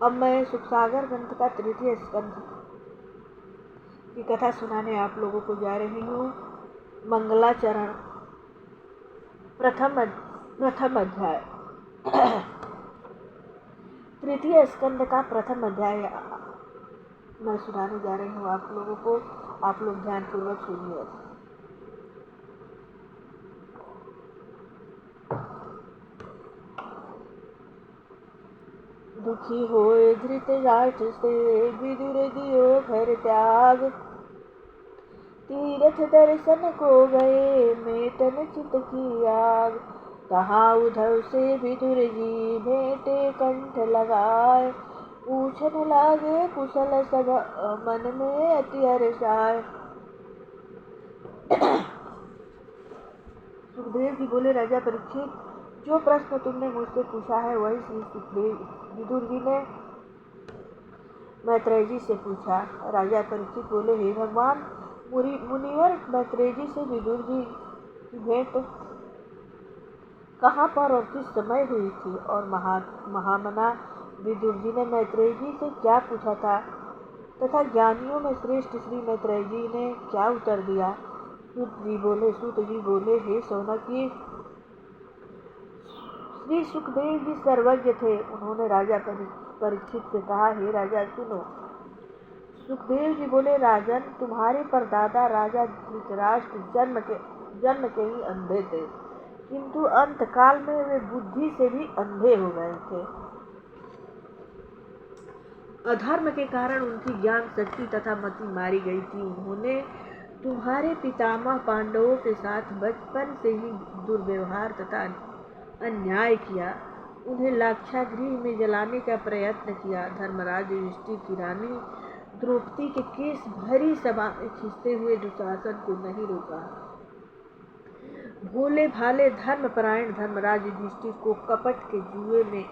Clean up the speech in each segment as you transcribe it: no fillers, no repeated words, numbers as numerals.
अब मैं सुखसागर ग्रंथ का तृतीय स्कंध की कथा सुनाने आप लोगों को जा रही हूँ। मंगलाचरण प्रथम अध्याय। तृतीय स्कंद का प्रथम अध्याय मैं सुनाने जा रही हूँ आप लोगों को। आप लोग ध्यानपूर्वक सुनिए। दुखी होए धृतराष्ट्र से विदुर दियो घर त्याग, तीर्थ दर्शन को गए मेटन चित की आग। तहाँ उधव से विदुर जी भेंटे कंठ लगाए, पूछन लागे कुशल सब मन में अति हर्षाय। सुखदेव जी बोले, राजा परीक्षित, जो प्रश्न तुमने मुझसे पूछा है वही श्री सुखदेव विदुर जी ने मैत्रेय जी से पूछा। राजा परीक्षित बोले, हे भगवान, मुनिवर मैत्रेय जी से विदुर जी की भेंट कहाँ पर और किस समय हुई थी, और महामना विदुर जी ने मैत्रेय जी से क्या पूछा था, तथा ज्ञानियों में श्रेष्ठ श्री मैत्रेय जी ने क्या उत्तर दिया। सूत जी बोले, हे सौनकी, श्री सुखदेव जी सर्वज्ञ थे। उन्होंने राजा परीक्षित से कहा, हे राजा सुनो। सुखदेव जी बोले, राजन, तुम्हारे परदादा राजा धृतराष्ट्र जन्म के ही अंधे थे, किंतु अंतकाल में वे बुद्धि से भी अंधे हो गए थे। अधर्म के कारण उनकी ज्ञान शक्ति तथा मति मारी गई थी। उन्होंने तुम्हारे पितामह पांडवों के साथ बचपन से ही दुर्व्यवहार तथा अन्याय किया। उन्हें लाक्षागृह में जलाने का प्रयत्न किया। धर्मराज युधिष्ठिर की रानी द्रौपदी के केस भरी सभा में खींचते हुए दुशासन को नहीं रोका। भोले भाले धर्मपरायण धर्मराज युधिष्ठिर को कपट के जुए में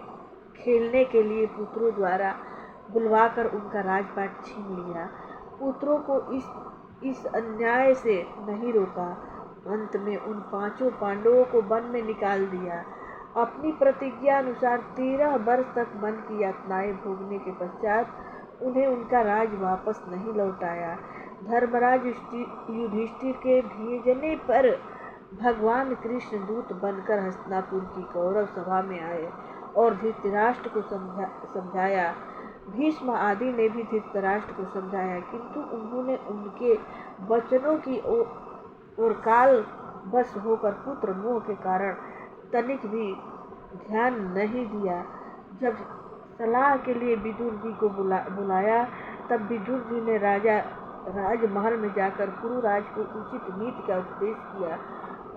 खेलने के लिए पुत्रों द्वारा बुलवाकर उनका राजपाट छीन लिया। पुत्रों को इस अन्याय से नहीं रोका। अंत में उन पांचों पांडवों को वन में निकाल दिया। अपनी प्रतिज्ञा अनुसार 13 वर्ष तक वन की यातनाएं भोगने के पश्चात उन्हें उनका राज वापस नहीं लौटाया। धर्मराज युधिष्ठिर के भेजने पर भगवान कृष्ण दूत बनकर हस्तिनापुर की कौरव सभा में आए और धृतराष्ट्र को समझाया। भीष्म आदि ने भी धृतराष्ट्र को समझाया, किंतु उन्होंने उनके वचनों की ओर काल बस होकर पुत्र मोह के कारण तनिक भी ध्यान नहीं दिया। जब सलाह के लिए विदुर जी को बुलाया, तब विदुर जी ने राजमहल में जाकर कुरुराज को उचित नीति का उपदेश किया।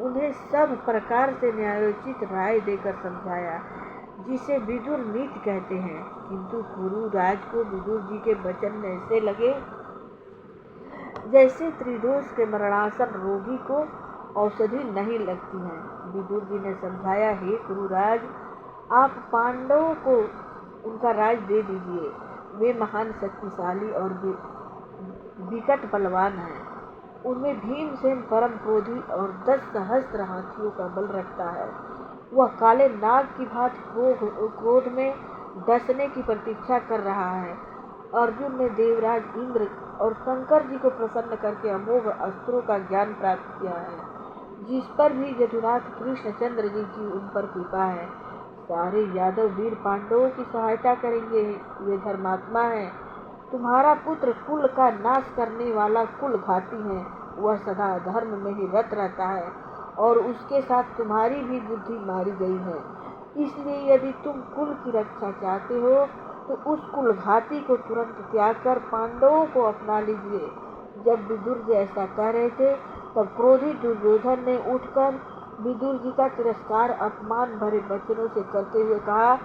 उन्हें सब प्रकार से न्यायोचित राय देकर समझाया, जिसे विदुर नीति कहते हैं। किंतु कुरुराज को विदुर जी के वचन ऐसे लगे जैसे त्रिदोष के मरणासन रोगी को औषधि नहीं लगती है। विदुर जी ने समझाया, हे कुरुराज, आप पांडवों को उनका राज दे दीजिए। वे महान शक्तिशाली और विकट बलवान हैं। उनमें भीमसेन परम क्रोधी और 10 सहस्त्र हाथियों का बल रखता है। वह काले नाग की भांति क्रोध में डसने की प्रतीक्षा कर रहा है। अर्जुन ने देवराज इंद्र और शंकर जी को प्रसन्न करके अमोघ अस्त्रों का ज्ञान प्राप्त किया है, जिस पर भी यदुनाथ कृष्णचंद्र जी की उन पर कृपा है। सारे यादव वीर पांडवों की सहायता करेंगे। वे धर्मात्मा हैं। तुम्हारा पुत्र कुल का नाश करने वाला कुल घाती है। वह सदा धर्म में ही रत रहता है और उसके साथ तुम्हारी भी बुद्धि मारी गई है। इसलिए यदि तुम कुल की रक्षा चाहते हो तो उस कुल घाती को तुरंत त्याग कर पांडवों को अपना लीजिए। जब विदुर जी ऐसा कह रहे थे, तब क्रोधी दुर्योधन ने उठकर विदुर जी का तिरस्कार अपमान भरे वचनों से करते हुए कहा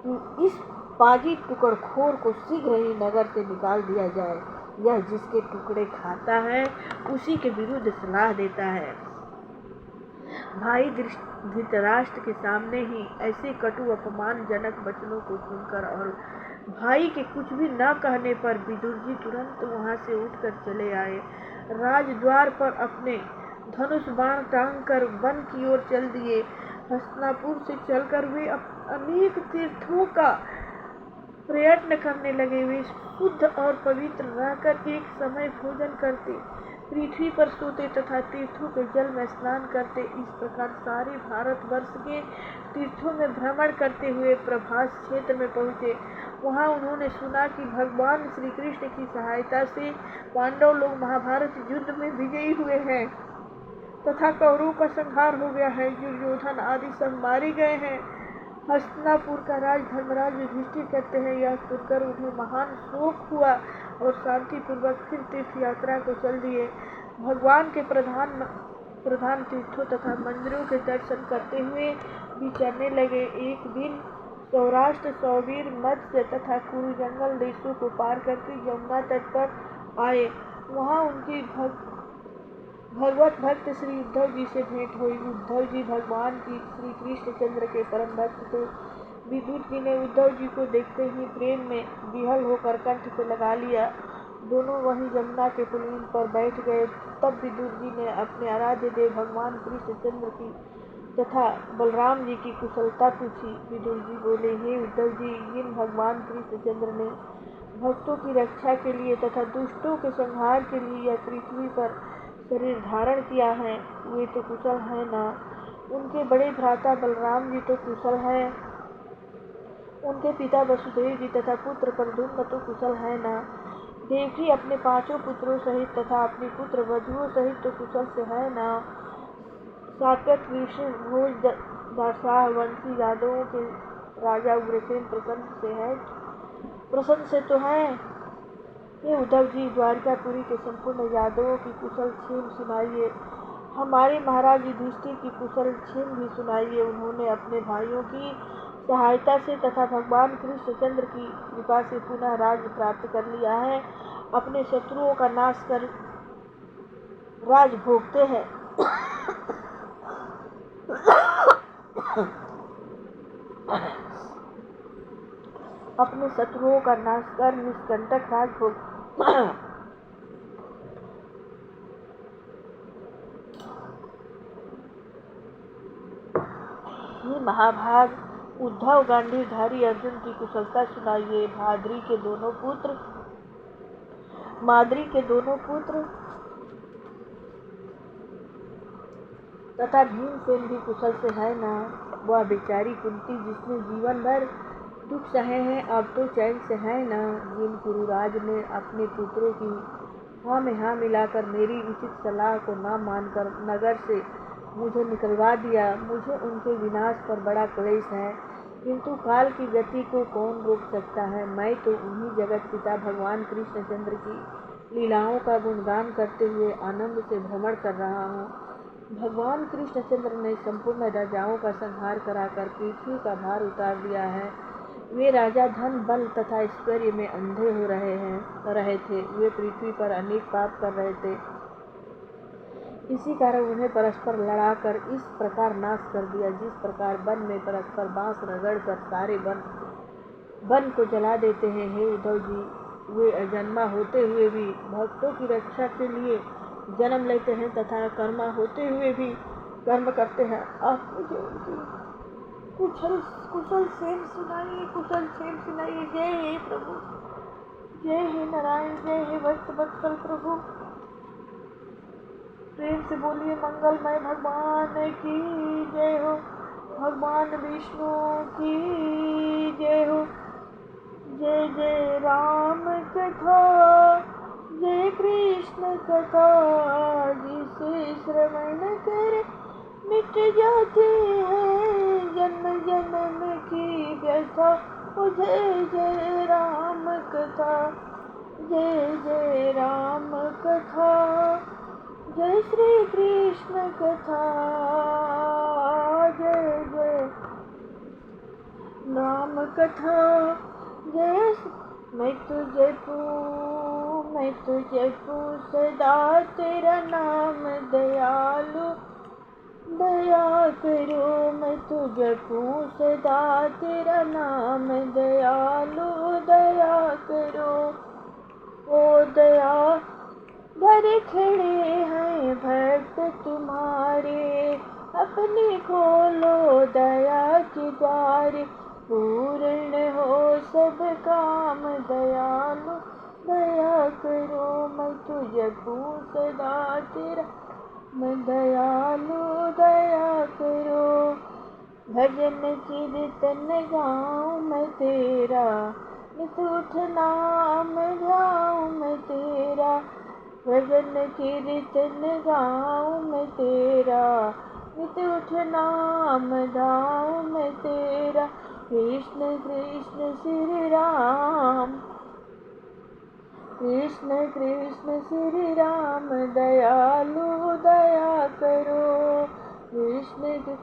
कि इस पाजी टुकड़खोर को शीघ्र ही नगर से निकाल दिया जाए। यह जिसके टुकड़े खाता है उसी के विरुद्ध सलाह देता है। भाई धृतराष्ट्र के सामने ही ऐसे कटु अपमानजनक वचनों को सुनकर और भाई के कुछ भी न कहने पर विदुर जी तुरंत वहां से उठकर चले आए। राजद्वार पर अपने धनुष बाण टांग कर वन की ओर चल दिए। हस्तिनापुर से चलकर वे अनेक तीर्थों का प्रयत्न करने लगे। वे शुद्ध और पवित्र रहकर एक समय भोजन करते, पृथ्वी पर सोते तथा तीर्थों के जल में स्नान करते। इस प्रकार सारे भारतवर्ष के तीर्थों में भ्रमण करते हुए प्रभास क्षेत्र में पहुँचे। वहाँ उन्होंने सुना कि भगवान श्री कृष्ण की सहायता से पांडव लोग महाभारत युद्ध में विजयी हुए हैं तथा कौरवों का संहार हो गया है। दुर्योधन आदि सब मारे गए हैं। हस्तिनापुर का राज धर्मराज युधिष्ठिर कहते हैं, यह सुनकर उन्हें महान शोक हुआ और शांति पूर्वक फिर तीर्थ यात्रा को चल दिए। भगवान के प्रधान तीर्थों तथा मंदिरों के दर्शन करते हुए विचरने लगे। एक दिन सौराष्ट्र, सौवीर, मत्स्य तथा कुरु जंगल देशों को पार करके यमुना तट पर आए। वहाँ उनकी भगवत भक्त श्री उद्धव जी से भेंट हुई। उद्धव जी भगवान की श्री कृष्णचंद्र के परम भक्त थे। विदुर जी ने उद्धव जी को देखते ही प्रेम में विहल होकर कंठ से लगा लिया। दोनों वहीं यमुना के पुलिन पर बैठ गए। तब विदुर जी ने अपने आराध्य देव भगवान कृष्णचंद्र की तथा बलराम जी की कुशलता पूछी। विदुर जी बोले, हे उद्धव जी, जिन भगवान कृष्णचंद्र ने भक्तों की रक्षा के लिए तथा दुष्टों के संहार के लिए यह पृथ्वी पर शरीर धारण किया है, वे तो कुशल है ना। उनके बड़े भ्राता बलराम जी तो कुशल है, उनके पिता वसुदेव जी तथा पुत्र प्रद्युम्न तो कुशल है ना। देवकी अपने 5 पुत्रों सहित तथा अपनी पुत्र वधुओं सहित तो कुशल से है ना। सात्वत विष्णु भोज दासाह वंशी यादवों के राजा उग्रसेन प्रसन्न से तो है। ये उद्धव जी, द्वारिकापुरी के संपूर्ण यादवों की कुशल क्षेम सुनाइए। हमारे महाराज युधिष्ठिर की कुशल क्षेम भी सुनाइए। उन्होंने अपने भाइयों की सहायता से तथा भगवान कृष्णचंद्र की कृपा से पुनः राज्य प्राप्त कर लिया है। अपने शत्रुओं का नाश कर राज भोगते हैं। अपने शत्रुओं का नाश कर निष्कंटक राज भोग ये महाभाग उद्धव गांडीवधारी अर्जुन की कुशलता सुनाइए। माद्री के दोनों पुत्र तथा भीमसेन भी कुशल से है ना। वह बेचारी कुंती, जिसने जीवन भर दुख सहे हैं, अब तो चैन से है ना। जिन कुरुराज ने अपने पुत्रों की हाँ में हाँ मिलाकर मेरी उचित सलाह को न मानकर नगर से मुझे निकलवा दिया, मुझे उनके विनाश पर बड़ा क्लेश है, किंतु काल की गति को कौन रोक सकता है। मैं तो उन्हीं जगत पिता भगवान कृष्णचंद्र की लीलाओं का गुणगान करते हुए आनंद से भ्रमण कर रहा हूँ। भगवान कृष्णचंद्र ने संपूर्ण राजाओं का संहार कराकर पृथ्वी का भार उतार दिया है। वे राजा धन, बल तथा ऐश्वर्य में अंधे हो रहे थे। वे पृथ्वी पर अनेक पाप कर रहे थे। इसी कारण उन्हें परस्पर लड़ाकर इस प्रकार नाश कर दिया, जिस प्रकार वन में परस्पर बांस रगड़कर सारे वन को जला देते हैं। हे उद्धव जी, वे अजन्मा होते हुए भी भक्तों की रक्षा के लिए जन्म लेते हैं तथा कर्मा होते हुए भी कर्म करते हैं। आप मुझे उनकी कुशल क्षेम सुनाइए। जय हे प्रभु, जय हे नारायण, जय हे भक्त वत्सल प्रभु। प्रेम से बोलिए मंगलमय भगवान की जय हो, भगवान विष्णु की जय हो। जय जय राम कथा, जय कृष्ण कथा, जिसे श्रवण कर मिट जाती है जन्म जन्म की व्यथा। जय जय राम कथा, जय जय राम कथा, जय श्री कृष्ण कथा, जय जय राम कथा। जय मैं तुझे सदा तेरा नाम दयालु, दया करो। मैं तुझे सदा तेरा नाम दयालु, दया करो। ओ दया भरे खड़े हैं भक्त तुम्हारे, अपने खोलो दया के द्वार, पूर्ण हो सब काम दयालु दया करो। मैं तो जपू सदा तेरा मैं दयालु दया करो। भजन कीर्तन गाऊं मैं तेरा नित उठ नाम गाऊं मैं तेरा। भजन कीर्तन गाऊं मैं तेरा नित उठ नाम गाऊं मैं तेरा। कृष्ण कृष्ण श्री राम कृष्ण कृष्ण श्री राम दयालु दया करो। कृष्ण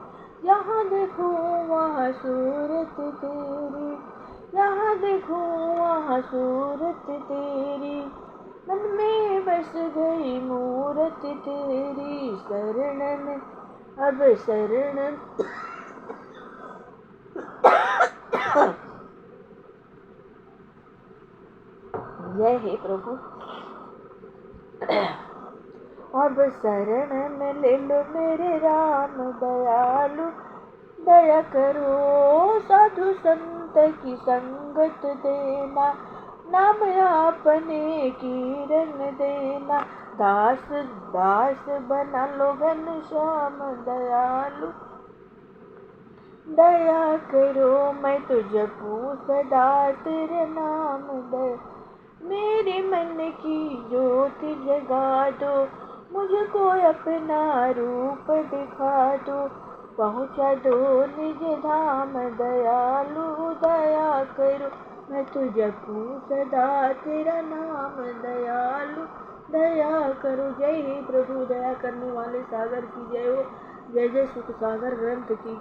यहाँ देखो वहाँ सूरत तेरी यहाँ देखो वहाँ सूरत तेरी। मन में बस गई मूरत तेरी शरण में अब शरण जय हे प्रभु। अब शरण में ले लो मेरे राम दयालु दया करो। साधु संत की संगत देना नाम अपने की रंग देना। दास दास बना लो घनश्याम दयालु दया करो। मैं तो जपू सदा तेरे नाम दया। मेरे मन की ज्योति जगा दो मुझको अपना रूप दिखा दो। पहुँचा दो निज धाम दयालु दया करो। मैं तो जपू सदा तेरा नाम दयालु दया करो। जय हे प्रभु दया करने वाले सागर की जय हो। जय जय सुख सागर ग्रंथ की।